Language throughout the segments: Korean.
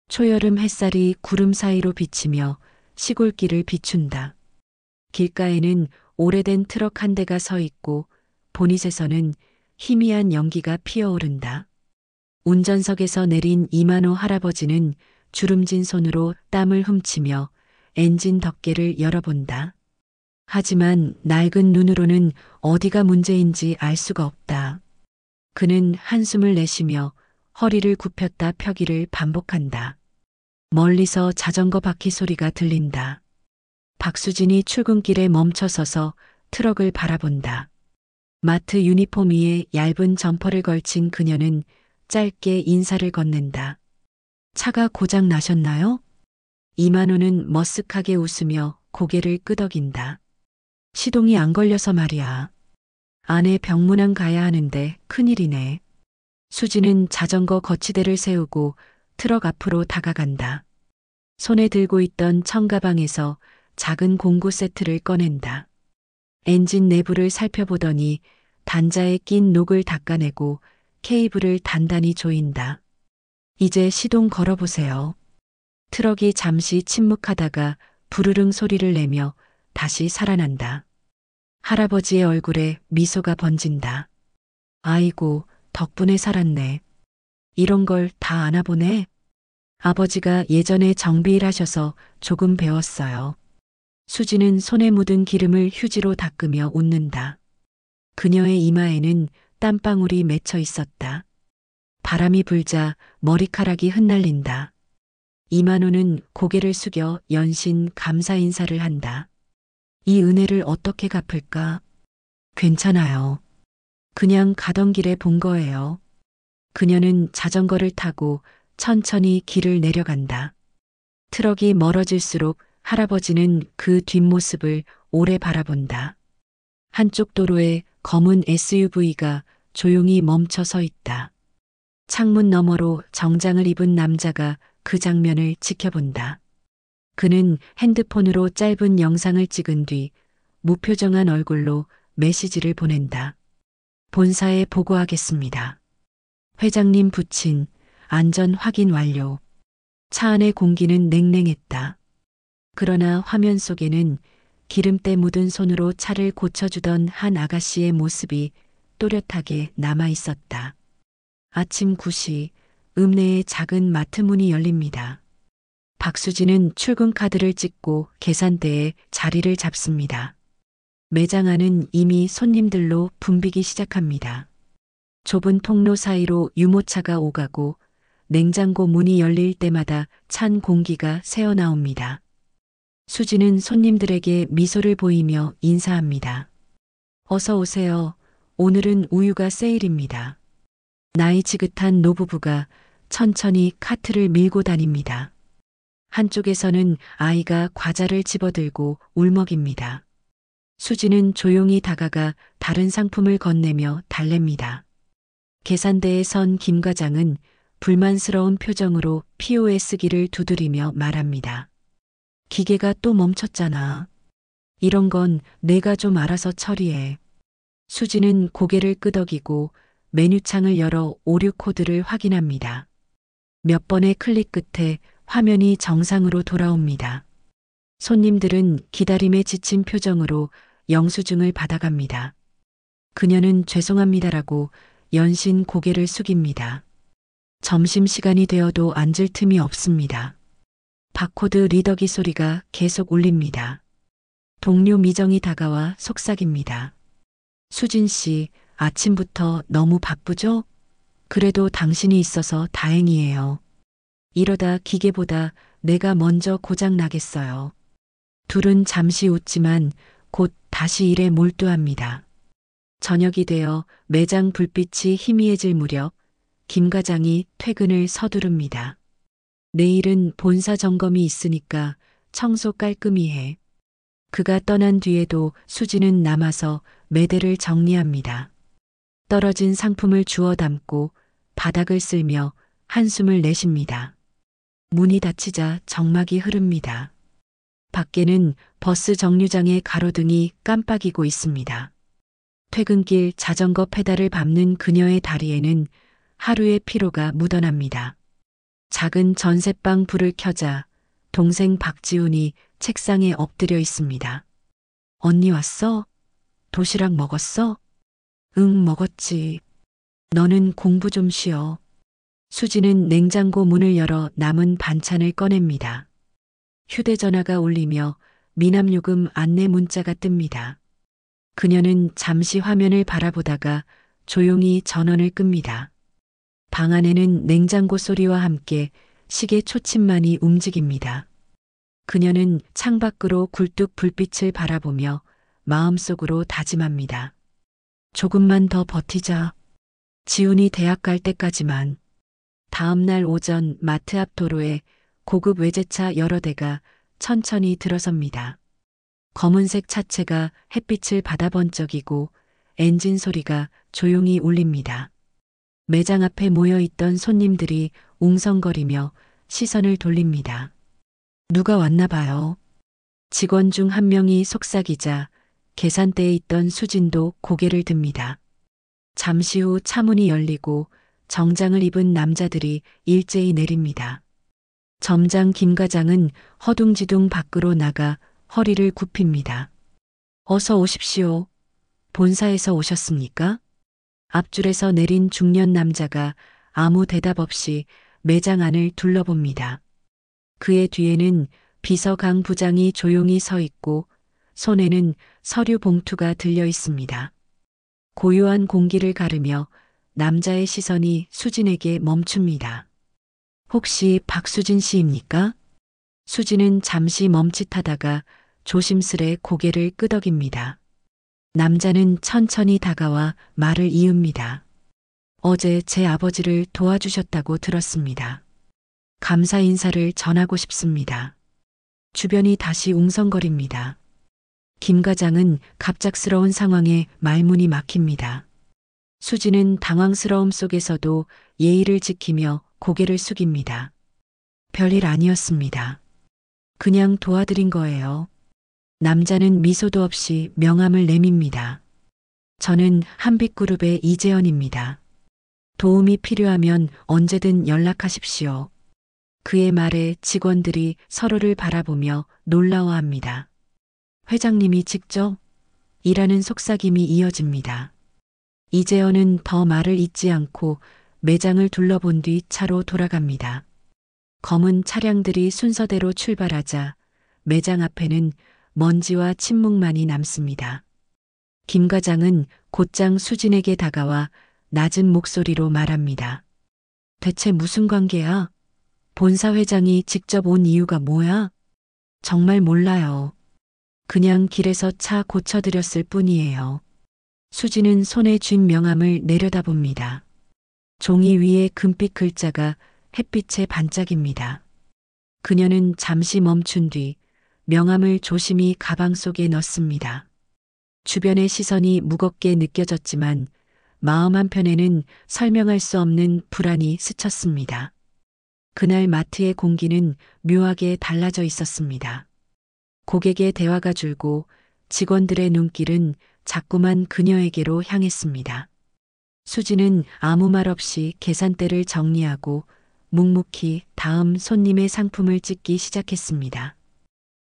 초여름 햇살이 구름 사이로 비치며 시골길을 비춘다. 길가에는 오래된 트럭 한 대가 서 있고 보닛에서는 희미한 연기가 피어오른다. 운전석에서 내린 이만호 할아버지는 주름진 손으로 땀을 훔치며 엔진 덮개를 열어본다. 하지만 낡은 눈으로는 어디가 문제인지 알 수가 없다. 그는 한숨을 내쉬며 허리를 굽혔다 펴기를 반복한다. 멀리서 자전거 바퀴 소리가 들린다. 박수진이 출근길에 멈춰서서 트럭을 바라본다. 마트 유니폼 위에 얇은 점퍼를 걸친 그녀는 짧게 인사를 건넨다. 차가 고장 나셨나요? 이만호는 머쓱하게 웃으며 고개를 끄덕인다. 시동이 안 걸려서 말이야. 아내 병문안 가야 하는데 큰일이네. 수지는 자전거 거치대를 세우고 트럭 앞으로 다가간다. 손에 들고 있던 청가방에서 작은 공구 세트를 꺼낸다. 엔진 내부를 살펴보더니 단자에 낀 녹을 닦아내고 케이블을 단단히 조인다. 이제 시동 걸어보세요. 트럭이 잠시 침묵하다가 부르릉 소리를 내며 다시 살아난다. 할아버지의 얼굴에 미소가 번진다. 아이고, 덕분에 살았네. 이런 걸 다 아나 보네. 아버지가 예전에 정비일 하셔서 조금 배웠어요. 수지는 손에 묻은 기름을 휴지로 닦으며 웃는다. 그녀의 이마에는 땀방울이 맺혀 있었다. 바람이 불자 머리카락이 흩날린다. 이만호는 고개를 숙여 연신 감사 인사를 한다. 이 은혜를 어떻게 갚을까? 괜찮아요. 그냥 가던 길에 본 거예요. 그녀는 자전거를 타고 천천히 길을 내려간다. 트럭이 멀어질수록 할아버지는 그 뒷모습을 오래 바라본다. 한쪽 도로에 검은 SUV가 조용히 멈춰 서 있다. 창문 너머로 정장을 입은 남자가 그 장면을 지켜본다. 그는 핸드폰으로 짧은 영상을 찍은 뒤 무표정한 얼굴로 메시지를 보낸다. 본사에 보고하겠습니다. 회장님 부친 안전 확인 완료. 차 안의 공기는 냉랭했다. 그러나 화면 속에는 기름때 묻은 손으로 차를 고쳐주던 한 아가씨의 모습이 또렷하게 남아 있었다. 아침 9시 읍내의 작은 마트 문이 열립니다. 박수진은 출근 카드를 찍고 계산대에 자리를 잡습니다. 매장 안은 이미 손님들로 붐비기 시작합니다. 좁은 통로 사이로 유모차가 오가고 냉장고 문이 열릴 때마다 찬 공기가 새어나옵니다. 수지는 손님들에게 미소를 보이며 인사합니다. 어서 오세요. 오늘은 우유가 세일입니다. 나이 지긋한 노부부가 천천히 카트를 밀고 다닙니다. 한쪽에서는 아이가 과자를 집어들고 울먹입니다. 수지는 조용히 다가가 다른 상품을 건네며 달랩니다. 계산대에 선 김 과장은 불만스러운 표정으로 POS기를 두드리며 말합니다. 기계가 또 멈췄잖아. 이런 건 내가 좀 알아서 처리해. 수지는 고개를 끄덕이고 메뉴창을 열어 오류 코드를 확인합니다. 몇 번의 클릭 끝에 화면이 정상으로 돌아옵니다. 손님들은 기다림에 지친 표정으로 영수증을 받아갑니다. 그녀는 죄송합니다라고 연신 고개를 숙입니다. 점심시간이 되어도 앉을 틈이 없습니다. 바코드 리더기 소리가 계속 울립니다. 동료 미정이 다가와 속삭입니다. 수진 씨, 아침부터 너무 바쁘죠? 그래도 당신이 있어서 다행이에요. 이러다 기계보다 내가 먼저 고장 나겠어요. 둘은 잠시 웃지만 곧 다시 일에 몰두합니다. 저녁이 되어 매장 불빛이 희미해질 무렵 김 과장이 퇴근을 서두릅니다. 내일은 본사 점검이 있으니까 청소 깔끔히 해. 그가 떠난 뒤에도 수지는 남아서 매대를 정리합니다. 떨어진 상품을 주워 담고 바닥을 쓸며 한숨을 내쉽니다. 문이 닫히자 정막이 흐릅니다. 밖에는 버스 정류장의 가로등이 깜빡이고 있습니다. 퇴근길 자전거 페달을 밟는 그녀의 다리에는 하루의 피로가 묻어납니다. 작은 전셋방 불을 켜자 동생 박지훈이 책상에 엎드려 있습니다. 언니 왔어? 도시락 먹었어? 응, 먹었지. 너는 공부 좀 쉬어. 수지는 냉장고 문을 열어 남은 반찬을 꺼냅니다. 휴대전화가 울리며 미남요금 안내 문자가 뜹니다. 그녀는 잠시 화면을 바라보다가 조용히 전원을 끕니다. 방 안에는 냉장고 소리와 함께 시계 초침만이 움직입니다. 그녀는 창밖으로 굴뚝 불빛을 바라보며 마음속으로 다짐합니다. 조금만 더 버티자. 지훈이 대학 갈 때까지만. 다음 날 오전 마트 앞 도로에 고급 외제차 여러 대가 천천히 들어섭니다. 검은색 차체가 햇빛을 받아 번쩍이고 엔진 소리가 조용히 울립니다. 매장 앞에 모여있던 손님들이 웅성거리며 시선을 돌립니다. 누가 왔나 봐요. 직원 중 한 명이 속삭이자 계산대에 있던 수진도 고개를 듭니다. 잠시 후 차문이 열리고 정장을 입은 남자들이 일제히 내립니다. 점장 김 과장은 허둥지둥 밖으로 나가 허리를 굽힙니다. 어서 오십시오. 본사에서 오셨습니까? 앞줄에서 내린 중년 남자가 아무 대답 없이 매장 안을 둘러봅니다. 그의 뒤에는 비서 강 부장이 조용히 서 있고 손에는 서류 봉투가 들려 있습니다. 고요한 공기를 가르며 남자의 시선이 수진에게 멈춥니다. 혹시 박수진 씨입니까? 수진은 잠시 멈칫하다가 조심스레 고개를 끄덕입니다. 남자는 천천히 다가와 말을 이읍니다. 어제 제 아버지를 도와주셨다고 들었습니다. 감사 인사를 전하고 싶습니다. 주변이 다시 웅성거립니다. 김 과장은 갑작스러운 상황에 말문이 막힙니다. 수지는 당황스러움 속에서도 예의를 지키며 고개를 숙입니다. 별일 아니었습니다. 그냥 도와드린 거예요. 남자는 미소도 없이 명함을 내밉니다. 저는 한빛그룹의 이재현입니다. 도움이 필요하면 언제든 연락하십시오. 그의 말에 직원들이 서로를 바라보며 놀라워합니다. 회장님이 직접? 이라는 속삭임이 이어집니다. 이재현은 더 말을 잇지 않고 매장을 둘러본 뒤 차로 돌아갑니다. 검은 차량들이 순서대로 출발하자 매장 앞에는 먼지와 침묵만이 남습니다. 김 과장은 곧장 수진에게 다가와 낮은 목소리로 말합니다. 대체 무슨 관계야? 본사 회장이 직접 온 이유가 뭐야? 정말 몰라요. 그냥 길에서 차 고쳐드렸을 뿐이에요. 수지는 손에 쥔 명함을 내려다봅니다. 종이 위에 금빛 글자가 햇빛에 반짝입니다. 그녀는 잠시 멈춘 뒤 명함을 조심히 가방 속에 넣습니다. 주변의 시선이 무겁게 느껴졌지만 마음 한편에는 설명할 수 없는 불안이 스쳤습니다. 그날 마트의 공기는 묘하게 달라져 있었습니다. 고객의 대화가 줄고 직원들의 눈길은 자꾸만 그녀에게로 향했습니다. 수지는 아무 말 없이 계산대를 정리하고 묵묵히 다음 손님의 상품을 찍기 시작했습니다.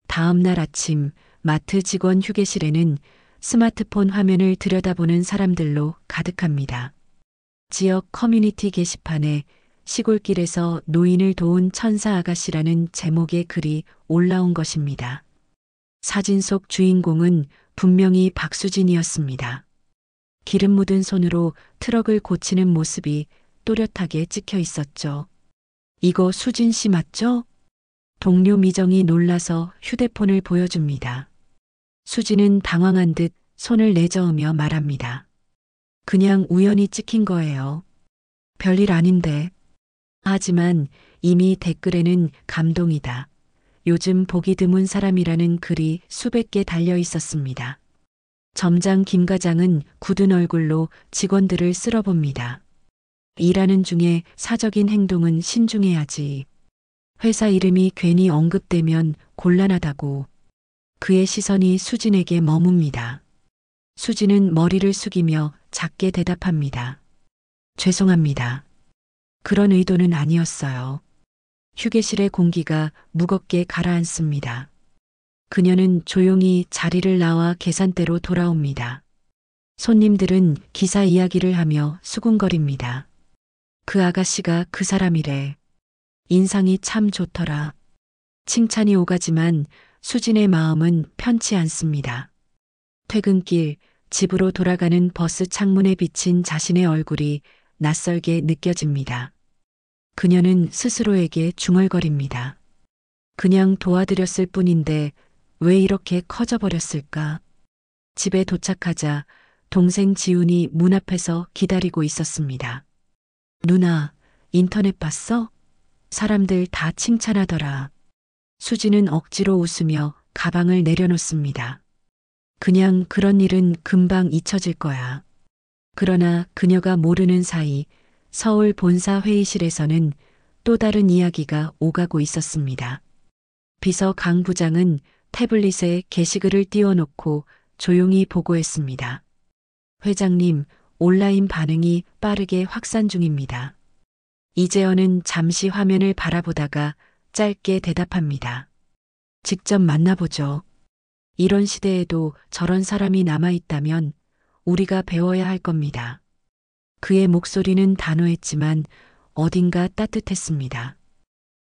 다음 날 아침 마트 직원 휴게실에는 스마트폰 화면을 들여다보는 사람들로 가득합니다. 지역 커뮤니티 게시판에 시골길에서 노인을 도운 천사 아가씨라는 제목의 글이 올라온 것입니다. 사진 속 주인공은 분명히 박수진이었습니다. 기름 묻은 손으로 트럭을 고치는 모습이 또렷하게 찍혀 있었죠. 이거 수진 씨 맞죠? 동료 미정이 놀라서 휴대폰을 보여줍니다. 수진은 당황한 듯 손을 내저으며 말합니다. 그냥 우연히 찍힌 거예요. 별일 아닌데. 하지만 이미 댓글에는 감동이다. 요즘 보기 드문 사람이라는 글이 수백 개 달려 있었습니다. 점장 김 과장은 굳은 얼굴로 직원들을 쓸어봅니다. 일하는 중에 사적인 행동은 신중해야지. 회사 이름이 괜히 언급되면 곤란하다고. 그의 시선이 수진에게 머뭅니다. 수진은 머리를 숙이며 작게 대답합니다. 죄송합니다. 그런 의도는 아니었어요. 휴게실의 공기가 무겁게 가라앉습니다. 그녀는 조용히 자리를 나와 계산대로 돌아옵니다. 손님들은 기사 이야기를 하며 수군거립니다. 그 아가씨가 그 사람이래. 인상이 참 좋더라. 칭찬이 오가지만 수진의 마음은 편치 않습니다. 퇴근길 집으로 돌아가는 버스 창문에 비친 자신의 얼굴이 낯설게 느껴집니다. 그녀는 스스로에게 중얼거립니다. 그냥 도와드렸을 뿐인데 왜 이렇게 커져버렸을까? 집에 도착하자 동생 지훈이 문 앞에서 기다리고 있었습니다. 누나, 인터넷 봤어? 사람들 다 칭찬하더라. 수지는 억지로 웃으며 가방을 내려놓습니다. 그냥 그런 일은 금방 잊혀질 거야. 그러나 그녀가 모르는 사이 서울 본사 회의실에서는 또 다른 이야기가 오가고 있었습니다. 비서 강 부장은 태블릿에 게시글을 띄워놓고 조용히 보고했습니다. 회장님, 온라인 반응이 빠르게 확산 중입니다. 이재현은 잠시 화면을 바라보다가 짧게 대답합니다. 직접 만나보죠. 이런 시대에도 저런 사람이 남아있다면 우리가 배워야 할 겁니다. 그의 목소리는 단호했지만 어딘가 따뜻했습니다.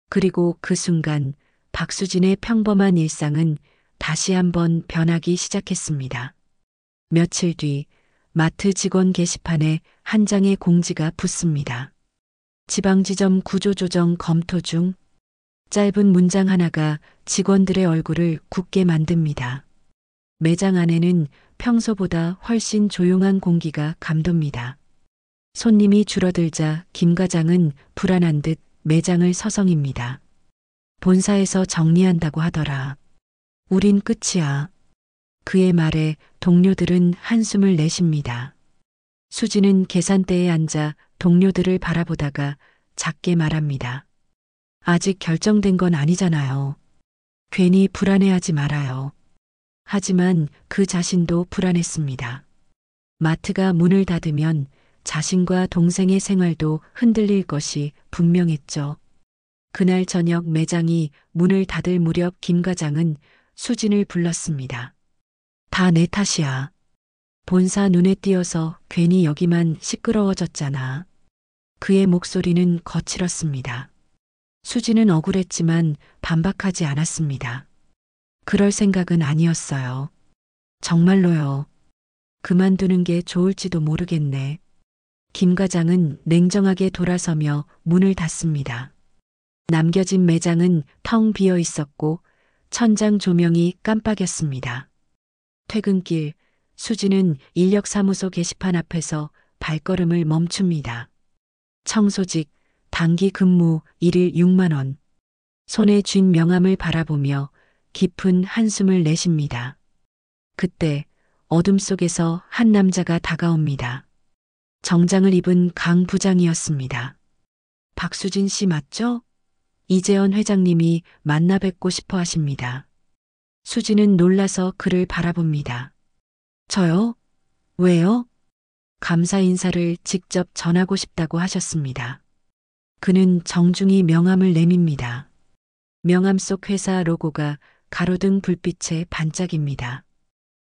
그리고 그 순간 박수진의 평범한 일상은 다시 한번 변하기 시작했습니다. 며칠 뒤 마트 직원 게시판에 한 장의 공지가 붙습니다. 지방지점 구조조정 검토 중. 짧은 문장 하나가 직원들의 얼굴을 굳게 만듭니다. 매장 안에는 평소보다 훨씬 조용한 공기가 감돕니다. 손님이 줄어들자 김 과장은 불안한 듯 매장을 서성입니다. 본사에서 정리한다고 하더라. 우린 끝이야. 그의 말에 동료들은 한숨을 내쉽니다. 수지는 계산대에 앉아 동료들을 바라보다가 작게 말합니다. 아직 결정된 건 아니잖아요. 괜히 불안해하지 말아요. 하지만 그 자신도 불안했습니다. 마트가 문을 닫으면 자신과 동생의 생활도 흔들릴 것이 분명했죠. 그날 저녁 매장이 문을 닫을 무렵 김 과장은 수진을 불렀습니다. 다 내 탓이야. 본사 눈에 띄어서 괜히 여기만 시끄러워졌잖아. 그의 목소리는 거칠었습니다. 수지는 억울했지만 반박하지 않았습니다. 그럴 생각은 아니었어요. 정말로요. 그만두는 게 좋을지도 모르겠네. 김 과장은 냉정하게 돌아서며 문을 닫습니다. 남겨진 매장은 텅 비어 있었고 천장 조명이 깜빡였습니다. 퇴근길 수지는 인력사무소 게시판 앞에서 발걸음을 멈춥니다. 청소직, 단기 근무, 일일 6만 원. 손에 쥔 명함을 바라보며 깊은 한숨을 내쉽니다. 그때 어둠 속에서 한 남자가 다가옵니다. 정장을 입은 강 부장이었습니다. 박수진 씨 맞죠? 이재현 회장님이 만나 뵙고 싶어 하십니다. 수지는 놀라서 그를 바라봅니다. 저요? 왜요? 감사 인사를 직접 전하고 싶다고 하셨습니다. 그는 정중히 명함을 내밉니다. 명함 속 회사 로고가 가로등 불빛에 반짝입니다.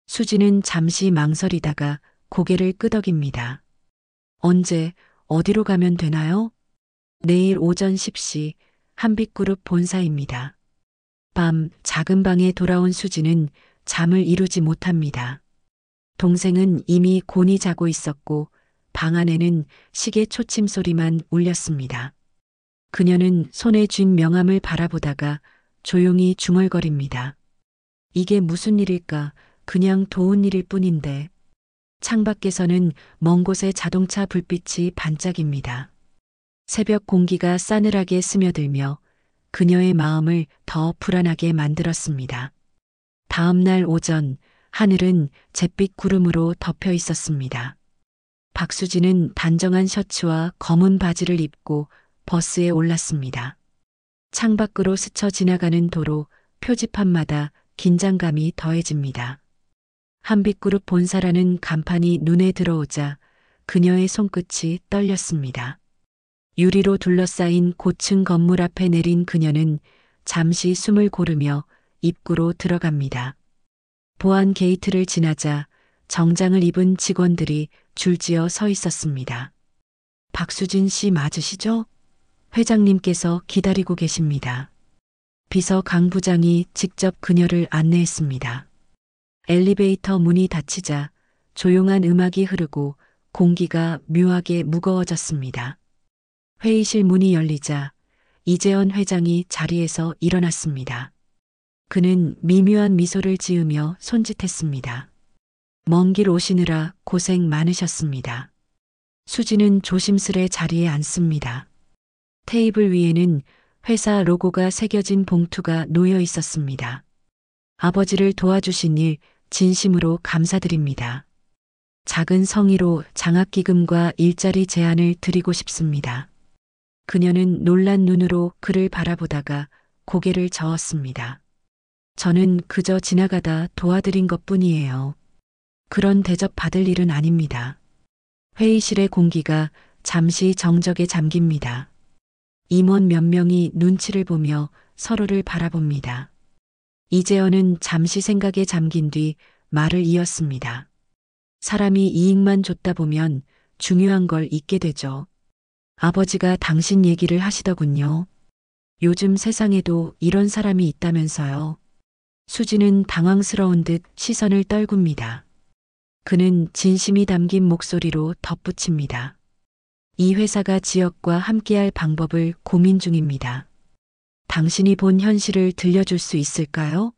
수지는 잠시 망설이다가 고개를 끄덕입니다. 언제, 어디로 가면 되나요? 내일 오전 10시 한빛그룹 본사입니다. 밤 작은 방에 돌아온 수지는 잠을 이루지 못합니다. 동생은 이미 곤히 자고 있었고 방 안에는 시계 초침 소리만 울렸습니다. 그녀는 손에 쥔 명함을 바라보다가 조용히 중얼거립니다. 이게 무슨 일일까? 그냥 도운 일일 뿐인데. 창밖에서는 먼 곳에 자동차 불빛이 반짝입니다. 새벽 공기가 싸늘하게 스며들며 그녀의 마음을 더 불안하게 만들었습니다. 다음 날 오전 하늘은 잿빛 구름으로 덮여 있었습니다. 박수진은 단정한 셔츠와 검은 바지를 입고 버스에 올랐습니다. 창밖으로 스쳐 지나가는 도로 표지판마다 긴장감이 더해집니다. 한빛그룹 본사라는 간판이 눈에 들어오자 그녀의 손끝이 떨렸습니다. 유리로 둘러싸인 고층 건물 앞에 내린 그녀는 잠시 숨을 고르며 입구로 들어갑니다. 보안 게이트를 지나자 정장을 입은 직원들이 줄지어 서 있었습니다. 박수진 씨 맞으시죠? 회장님께서 기다리고 계십니다. 비서 강 부장이 직접 그녀를 안내했습니다. 엘리베이터 문이 닫히자 조용한 음악이 흐르고 공기가 묘하게 무거워졌습니다. 회의실 문이 열리자 이재원 회장이 자리에서 일어났습니다. 그는 미묘한 미소를 지으며 손짓했습니다. 먼 길 오시느라 고생 많으셨습니다. 수지는 조심스레 자리에 앉습니다. 테이블 위에는 회사 로고가 새겨진 봉투가 놓여 있었습니다. 아버지를 도와주신 일 진심으로 감사드립니다. 작은 성의로 장학기금과 일자리 제안을 드리고 싶습니다. 그녀는 놀란 눈으로 그를 바라보다가 고개를 저었습니다. 저는 그저 지나가다 도와드린 것뿐이에요. 그런 대접 받을 일은 아닙니다. 회의실의 공기가 잠시 정적에 잠깁니다. 임원 몇 명이 눈치를 보며 서로를 바라봅니다. 이재현은 잠시 생각에 잠긴 뒤 말을 이었습니다. 사람이 이익만 줬다 보면 중요한 걸 잊게 되죠. 아버지가 당신 얘기를 하시더군요. 요즘 세상에도 이런 사람이 있다면서요. 수지는 당황스러운 듯 시선을 떨굽니다. 그는 진심이 담긴 목소리로 덧붙입니다. 이 회사가 지역과 함께할 방법을 고민 중입니다. 당신이 본 현실을 들려줄 수 있을까요?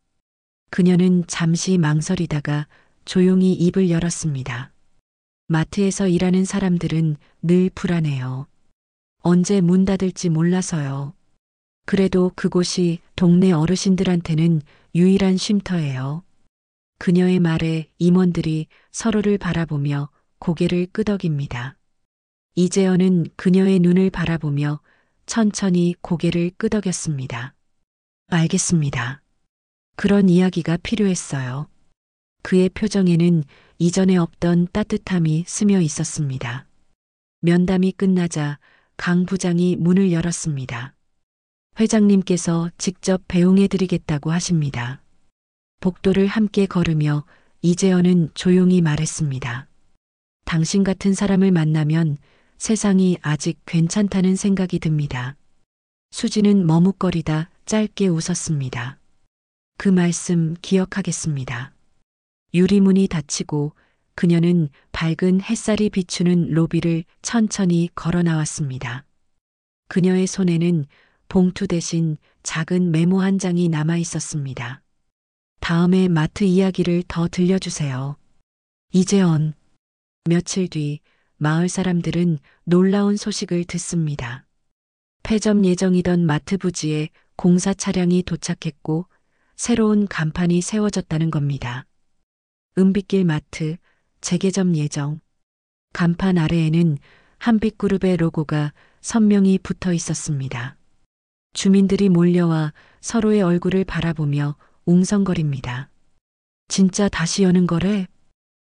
그녀는 잠시 망설이다가 조용히 입을 열었습니다. 마트에서 일하는 사람들은 늘 불안해요. 언제 문 닫을지 몰라서요. 그래도 그곳이 동네 어르신들한테는 유일한 쉼터예요. 그녀의 말에 임원들이 서로를 바라보며 고개를 끄덕입니다. 이재현은 그녀의 눈을 바라보며 천천히 고개를 끄덕였습니다. 알겠습니다. 그런 이야기가 필요했어요. 그의 표정에는 이전에 없던 따뜻함이 스며 있었습니다. 면담이 끝나자 강 부장이 문을 열었습니다. 회장님께서 직접 배웅해드리겠다고 하십니다. 복도를 함께 걸으며 이재현은 조용히 말했습니다. 당신 같은 사람을 만나면 세상이 아직 괜찮다는 생각이 듭니다. 수지는 머뭇거리다 짧게 웃었습니다. 그 말씀 기억하겠습니다. 유리문이 닫히고 그녀는 밝은 햇살이 비추는 로비를 천천히 걸어 나왔습니다. 그녀의 손에는 봉투 대신 작은 메모 한 장이 남아 있었습니다. 다음에 마트 이야기를 더 들려주세요. 이재원. 며칠 뒤 마을 사람들은 놀라운 소식을 듣습니다. 폐점 예정이던 마트 부지에 공사 차량이 도착했고 새로운 간판이 세워졌다는 겁니다. 은빛길 마트 재개점 예정. 간판 아래에는 한빛그룹의 로고가 선명히 붙어 있었습니다. 주민들이 몰려와 서로의 얼굴을 바라보며 웅성거립니다. 진짜 다시 여는 거래?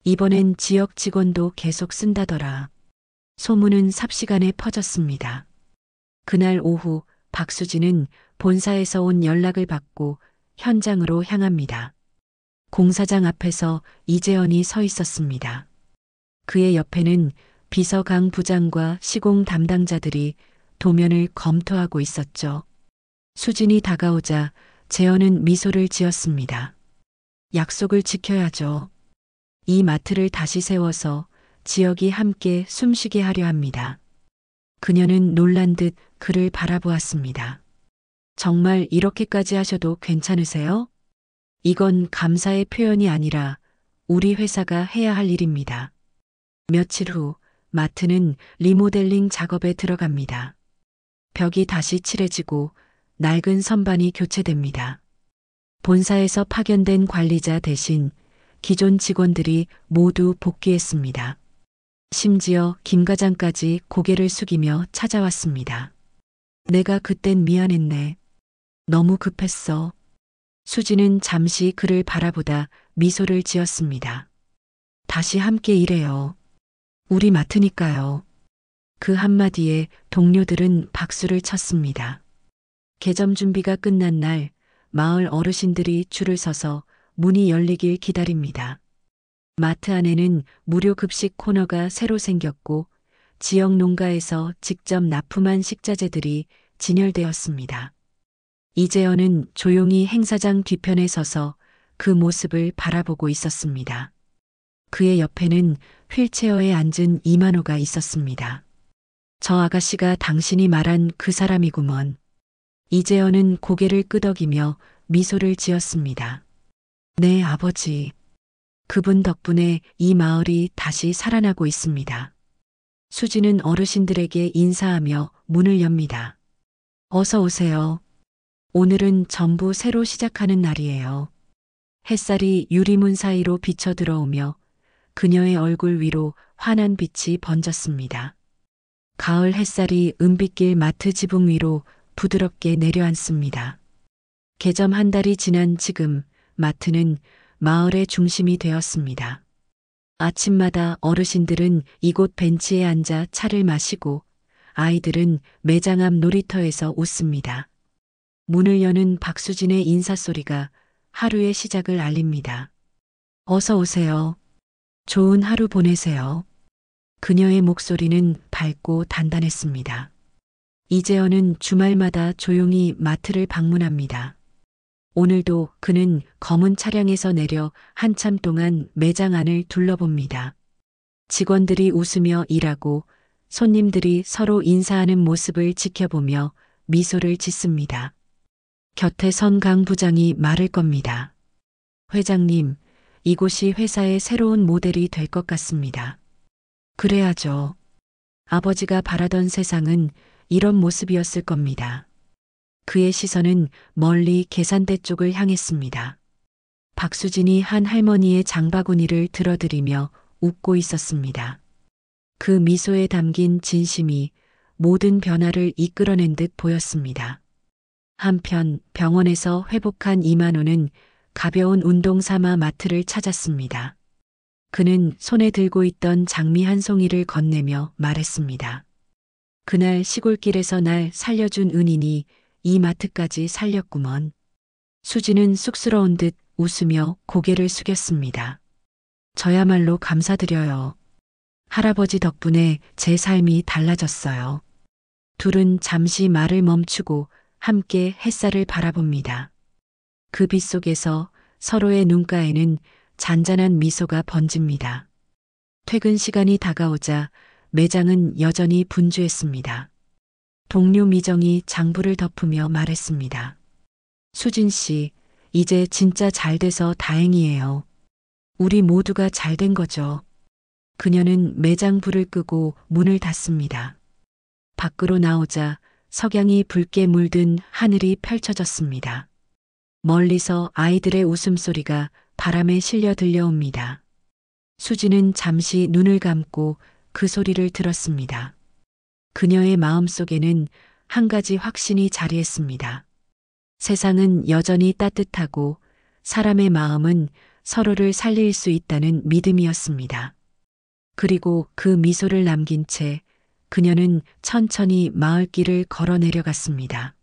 이번엔 지역 직원도 계속 쓴다더라. 소문은 삽시간에 퍼졌습니다. 그날 오후 박수진은 본사에서 온 연락을 받고 현장으로 향합니다. 공사장 앞에서 이재현이 서 있었습니다. 그의 옆에는 비서 강 부장과 시공 담당자들이 도면을 검토하고 있었죠. 수진이 다가오자 재현은 미소를 지었습니다. 약속을 지켜야죠. 이 마트를 다시 세워서 지역이 함께 숨쉬게 하려 합니다. 그녀는 놀란 듯 그를 바라보았습니다. 정말 이렇게까지 하셔도 괜찮으세요? 이건 감사의 표현이 아니라 우리 회사가 해야 할 일입니다. 며칠 후 마트는 리모델링 작업에 들어갑니다. 벽이 다시 칠해지고 낡은 선반이 교체됩니다. 본사에서 파견된 관리자 대신 기존 직원들이 모두 복귀했습니다. 심지어 김 과장까지 고개를 숙이며 찾아왔습니다. 내가 그땐 미안했네. 너무 급했어. 수지는 잠시 그를 바라보다 미소를 지었습니다. 다시 함께 일해요. 우리 맡으니까요. 그 한마디에 동료들은 박수를 쳤습니다. 개점 준비가 끝난 날 마을 어르신들이 줄을 서서 문이 열리길 기다립니다. 마트 안에는 무료 급식 코너가 새로 생겼고 지역 농가에서 직접 납품한 식자재들이 진열되었습니다. 이재현은 조용히 행사장 뒤편에 서서 그 모습을 바라보고 있었습니다. 그의 옆에는 휠체어에 앉은 이만호가 있었습니다. 저 아가씨가 당신이 말한 그 사람이구먼. 이재현은 고개를 끄덕이며 미소를 지었습니다. 네, 아버지. 그분 덕분에 이 마을이 다시 살아나고 있습니다. 수지는 어르신들에게 인사하며 문을 엽니다. 어서 오세요. 오늘은 전부 새로 시작하는 날이에요. 햇살이 유리문 사이로 비쳐 들어오며 그녀의 얼굴 위로 환한 빛이 번졌습니다. 가을 햇살이 은빛길 마트 지붕 위로 부드럽게 내려앉습니다. 개점 한 달이 지난 지금 마트는 마을의 중심이 되었습니다. 아침마다 어르신들은 이곳 벤치에 앉아 차를 마시고 아이들은 매장 앞 놀이터에서 웃습니다. 문을 여는 박수진의 인사소리가 하루의 시작을 알립니다. 어서 오세요. 좋은 하루 보내세요. 그녀의 목소리는 밝고 단단했습니다. 이재현은 주말마다 조용히 마트를 방문합니다. 오늘도 그는 검은 차량에서 내려 한참 동안 매장 안을 둘러봅니다. 직원들이 웃으며 일하고 손님들이 서로 인사하는 모습을 지켜보며 미소를 짓습니다. 곁에 선 강 부장이 말을 겁니다. 회장님, 이곳이 회사의 새로운 모델이 될 것 같습니다. 그래야죠. 아버지가 바라던 세상은 이런 모습이었을 겁니다. 그의 시선은 멀리 계산대 쪽을 향했습니다. 박수진이 한 할머니의 장바구니를 들어드리며 웃고 있었습니다. 그 미소에 담긴 진심이 모든 변화를 이끌어낸 듯 보였습니다. 한편 병원에서 회복한 이만호는 가벼운 운동 삼아 마트를 찾았습니다. 그는 손에 들고 있던 장미 한 송이를 건네며 말했습니다. 그날 시골길에서 날 살려준 은인이 이 마트까지 살렸구먼. 수지는 쑥스러운 듯 웃으며 고개를 숙였습니다. 저야말로 감사드려요. 할아버지 덕분에 제 삶이 달라졌어요. 둘은 잠시 말을 멈추고 함께 햇살을 바라봅니다. 그 빛 속에서 서로의 눈가에는 잔잔한 미소가 번집니다. 퇴근 시간이 다가오자 매장은 여전히 분주했습니다. 동료 미정이 장부를 덮으며 말했습니다. 수진 씨, 이제 진짜 잘 돼서 다행이에요. 우리 모두가 잘 된 거죠. 그녀는 매장 불을 끄고 문을 닫습니다. 밖으로 나오자 석양이 붉게 물든 하늘이 펼쳐졌습니다. 멀리서 아이들의 웃음소리가 바람에 실려 들려옵니다. 수지는 잠시 눈을 감고 그 소리를 들었습니다. 그녀의 마음속에는 한 가지 확신이 자리했습니다. 세상은 여전히 따뜻하고 사람의 마음은 서로를 살릴 수 있다는 믿음이었습니다. 그리고 그 미소를 남긴 채 그녀는 천천히 마을길을 걸어 내려갔습니다.